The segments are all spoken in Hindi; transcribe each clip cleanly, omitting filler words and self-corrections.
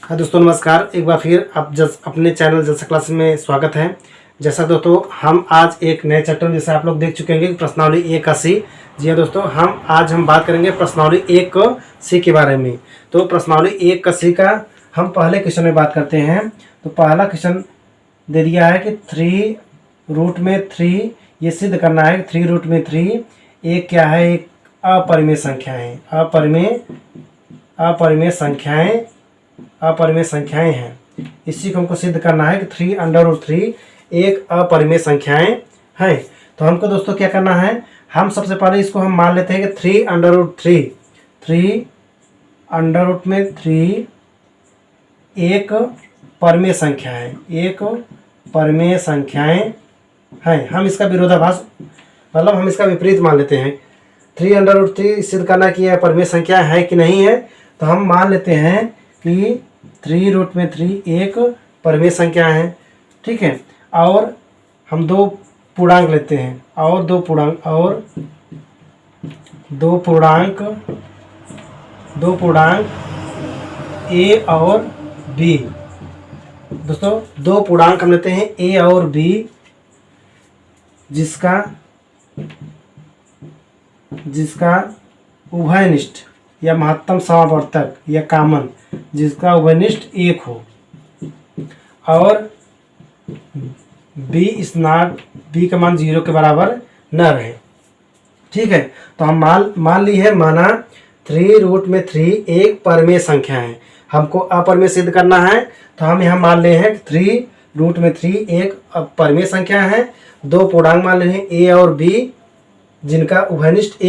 हाँ दोस्तों नमस्कार। एक बार फिर आप अपने चैनल जलसा क्लास में स्वागत है। जैसा दोस्तों हम आज एक नए चैप्टर में, जैसे आप लोग देख चुके हैं, प्रश्नावली 1 का सी। जी हाँ दोस्तों, आज हम बात करेंगे प्रश्नावली 1 का सी के बारे में। तो प्रश्नावली 1 का सी का हम पहले क्वेश्चन में बात करते हैं। तो पहला क्वेश्चन दे दिया है कि 3√3 ये सिद्ध करना है कि 3√3 एक क्या है, एक अपरिमेय संख्या है। अपरिमेय संख्याएं हैं। इसी को हमको सिद्ध करना है कि 3√3 एक अपरिमेय संख्याएं हैं। तो हमको दोस्तों क्या करना है, हम सबसे पहले इसको हम मान लेते हैं कि 3√3 एक परिमेय संख्या है, एक परिमेय संख्याएं हैं। हम इसका विरोधाभास मतलब हम इसका विपरीत मान लेते हैं। 3√3 सिद्ध करना कि यह परिमेय संख्या है कि नहीं है। तो हम मान लेते हैं कि 3√3 एक परिमेय संख्या है, ठीक है। और हम दो पूर्णांक लेते हैं और दो पूर्णांक ए और बी। दोस्तों दो पूर्णांक हम लेते हैं ए और बी, जिसका उभयनिष्ठ या महत्तम समावर्तक या कॉमन, जिसका उभयनिष्ठ 1 हो, और बी का मान 0 के बराबर न रहे, ठीक है। तो हम मान ली है, माना 3√3 एक परिमेय संख्या है। हमको अपरिमेय सिद्ध करना है। तो हम यहाँ मान ले हैं 3√3 एक परिमेय संख्या है। दो पूर्णांक मान ले हैं ए और बी, जिनका उभयनिष्ठ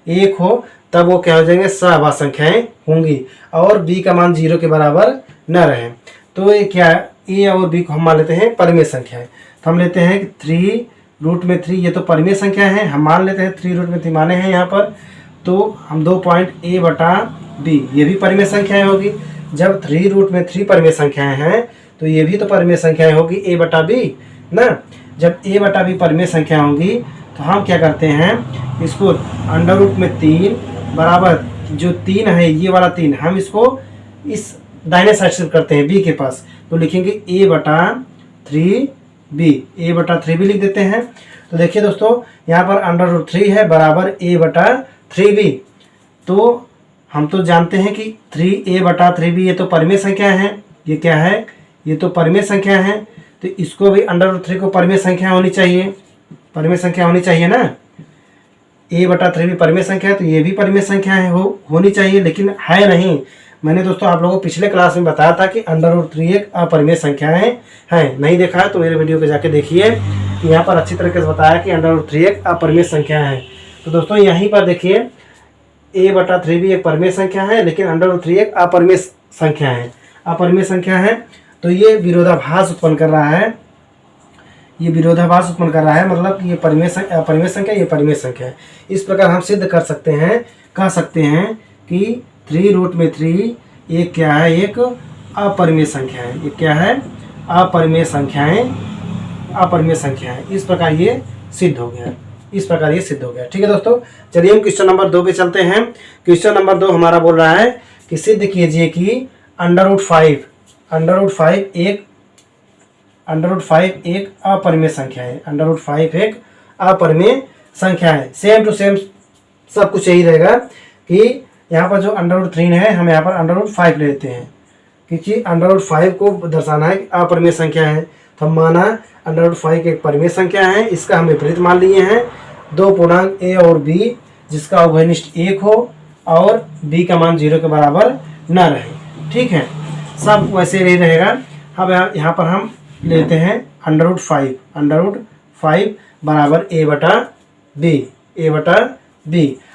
1 हो, तब वो क्या हो जाएंगे, सहभाज्य संख्याएं होंगी, और b का मान 0 के बराबर न रहे। तो ये क्या है, a और b को हम मान लेते हैं परिमेय संख्या है। तो हम लेते हैं कि 3√3 ये तो परिमेय संख्या है, हम मान लेते हैं 3√3 माने हैं यहाँ पर। तो हम 2 पॉइंट a बटा b, ये भी परिमेय संख्याएं होगी। जब 3√3 परिमेय संख्याएं हैं तो ये भी तो परिमेय संख्याएं होगी a बटा b ना। जब a बटा b परिमेय संख्या होंगी तो हम क्या करते हैं, इसको √3 बराबर जो 3 है, ये वाला 3 हम इसको इस दाहिने साइड से करते हैं b के पास। तो लिखेंगे a बटा 3b लिख देते हैं। तो देखिए दोस्तों, यहाँ पर √3 है बराबर a बटा 3b। तो हम तो जानते हैं कि 3a बटा 3b ये तो परिमेय संख्या है। ये क्या है, ये तो परिमेय संख्या है। तो इसको भी √3 को परिमेय संख्या होनी चाहिए, ना। a बटा 3 भी परिमेय संख्या है, तो ये भी परिमेय संख्या है होनी चाहिए, लेकिन है नहीं। मैंने दोस्तों आप लोगों को पिछले क्लास में बताया था कि √3 एक अपरिमेय संख्याएं हैं। नहीं देखा है तो मेरे वीडियो पे जाके देखिए, कि यहाँ पर अच्छी तरीके से बताया कि √3 एक अपरिमेय संख्या है। तो दोस्तों यहीं पर देखिए, a बटा 3 भी एक परिमेय संख्या है, लेकिन √3 एक अपरिमेय संख्या है। तो ये विरोधाभास उत्पन्न कर रहा है, मतलब ये अपरिमेय संख्या, ये परिमेय संख्या है। इस प्रकार हम सिद्ध कह सकते हैं कि 3√3 एक क्या है, एक अपरिमेय संख्या है। ये क्या है, अपरिमेय संख्या है। इस प्रकार ये सिद्ध हो गया, ठीक है दोस्तों। चलिए हम क्वेश्चन नंबर 2 पे चलते हैं। क्वेश्चन नंबर 2 हमारा बोल रहा है कि सिद्ध कीजिए कि √5 एक अपरिमेय संख्या है। √5 एक अपरिमेय संख्या है। सेम टू सेम सब कुछ यही रहेगा कि यहाँ पर जो √3 है, हम यहाँ पर √5 लेते हैं, क्योंकि √5 को दर्शाना है कि अपरिमेय संख्या है। तो हम माना √5 एक परिमेय संख्या है, इसका हम विपरीत मान लिए हैं। दो पूर्णांक a और b, जिसका उभयनिष्ठ 1 हो और b का मान 0 के बराबर न रहे, ठीक है। सब वैसे ही रहेगा। अब यहाँ पर हम लेते हैं √5 बराबर a बटा b।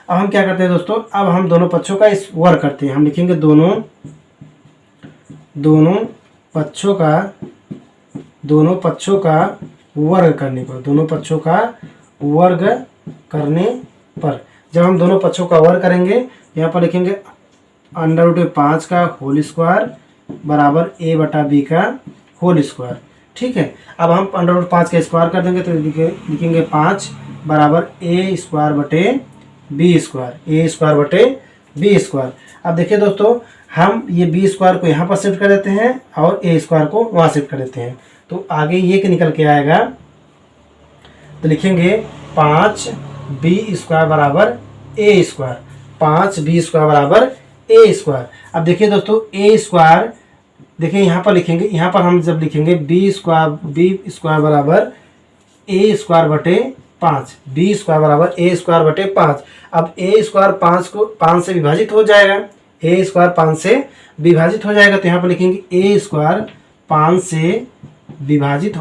अब हम क्या करते हैं दोस्तों, अब हम दोनों पक्षों का इस वर्ग करते हैं। हम लिखेंगे दोनों पक्षों का वर्ग करने पर, जब हम दोनों पक्षों का वर्ग करेंगे, यहाँ पर लिखेंगे √5 का होल स्क्वायर बराबर a बटा b का होल स्क्वायर, ठीक है। अब हम √5 का स्क्वायर कर देंगे तो लिखेंगे 5 बराबर a स्क्वायर बटे b स्क्वायर। अब देखिए दोस्तों, हम ये बी स्क्वायर को यहाँ पर शिफ्ट कर देते हैं और ए स्क्वायर को वहाँ शिफ्ट कर देते हैं। तो आगे ये क्या निकल के आएगा, तो लिखेंगे 5b स्क्वायर बराबर ए स्क्वायर, 5b स्क्वायर बराबर ए स्क्वायर। अब देखिए दोस्तों ए स्क्वायर, देखिए यहाँ पर लिखेंगे, यहाँ पर हम जब लिखेंगे बी स्क्वायर बराबर ए स्क्वायर बटे 5, बी स्क्वायर बराबर ए स्क्वायर बटे 5। अब ए स्क्वायर 5 से विभाजित हो जाएगा, ए स्क्वायर 5 से विभाजित हो जाएगा, तो यहाँ पर लिखेंगे ए स्क्वायर 5 से विभाजित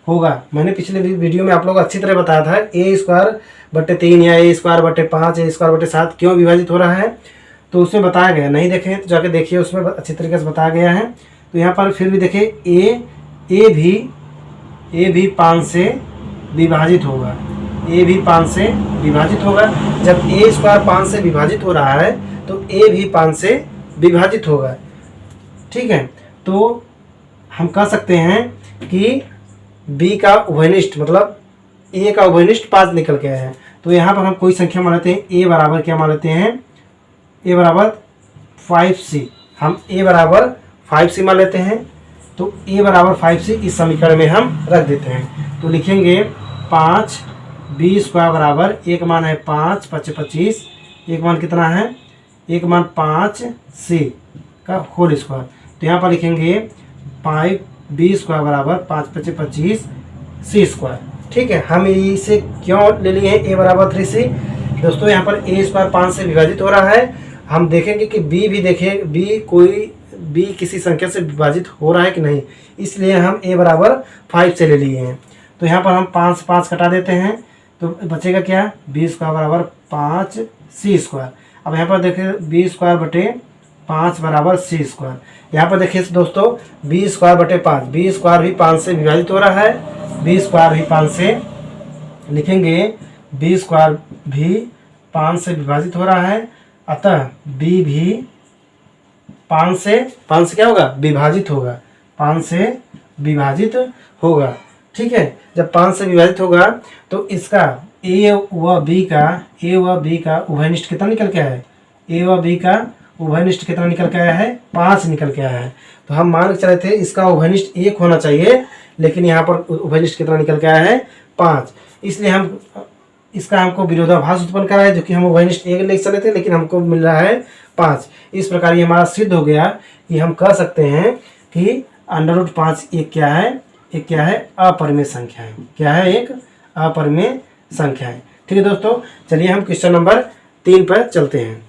होगा। मैंने पिछले वीडियो में आप लोग अच्छी तरह बताया था ए स्क्वायर बटे 3 या ए स्क्वायर बटे 5, ए स्क्वायर बटे 7 क्यों विभाजित हो रहा है, तो उसमें बताया गया। नहीं देखें तो जाके देखिए, उसमें अच्छी तरीके से बताया गया है। तो यहाँ पर फिर भी देखिए ए भी 5 से विभाजित होगा, ए भी 5 से विभाजित होगा। जब ए स्क्वायर 5 से विभाजित हो रहा है तो ए भी 5 से विभाजित होगा। ठीक है, तो हम कह सकते हैं कि बी का उभयनिष्ठ मतलब ए का उभयनिष्ठ 5 निकल के आया है। तो यहाँ पर हम कोई संख्या मान लेते हैं, ए बराबर क्या मान लेते हैं, ए बराबर 5c, हम ए बराबर 5c मान लेते हैं। तो ए बराबर 5c इस समीकरण में हम रख देते हैं। तो लिखेंगे 5b स्क्वायर बराबर, एक मान है 5, 5 25, एक मान कितना है, एक मान 5c का होल स्क्वायर। तो यहाँ पर लिखेंगे 5b स्क्वायर बराबर 5 5 25 c स्क्वायर। ठीक है, हम इसे क्यों ले लिए हैं a बराबर 3c, दोस्तों यहाँ पर a स्क्वायर 5 से विभाजित हो रहा है। हम देखेंगे कि b भी देखें, b किसी संख्या से विभाजित हो रहा है कि नहीं, इसलिए हम a बराबर 5 से ले लिए हैं। तो यहाँ पर हम 5 5 कटा देते हैं, तो बचेगा क्या, b स्क्वायर बराबर 5c स्क्वायर। अब यहाँ पर देखिए b स्क्वायर बटे 5 बराबर c स्क्वायर। यहाँ पर देखिए दोस्तों b स्क्वायर बटे 5, b स्क्वायर भी 5 से विभाजित हो रहा है, b स्क्वायर भी 5 से, लिखेंगे b स्क्वायर भी 5 से विभाजित हो रहा है, अतः b भी 5 से क्या होगा, विभाजित होगा, 5 से विभाजित होगा। ठीक है, जब 5 से विभाजित होगा तो इसका a व b का उभयनिष्ठ कितना निकल के आया है, a व b का उभयनिष्ठ कितना निकल के आया है, 5 निकल के आया है। तो हम मान के चले थे इसका उभयनिष्ठ 1 होना चाहिए, लेकिन यहाँ पर उभयनिष्ठ कितना निकल के आया है, 5। इसलिए हम इसका हमको विरोधाभास उत्पन्न करा है, जो कि हम उभयनिष्ठ 1 ले चले थे, लेकिन हमको मिल रहा है 5। इस प्रकार ये हमारा सिद्ध हो गया कि हम कह सकते हैं कि √5 एक क्या है, अपरिमेय संख्या है। क्या है, एक अपरिमेय संख्या है। ठीक है दोस्तों, चलिए हम क्वेश्चन नंबर 3 पर चलते हैं।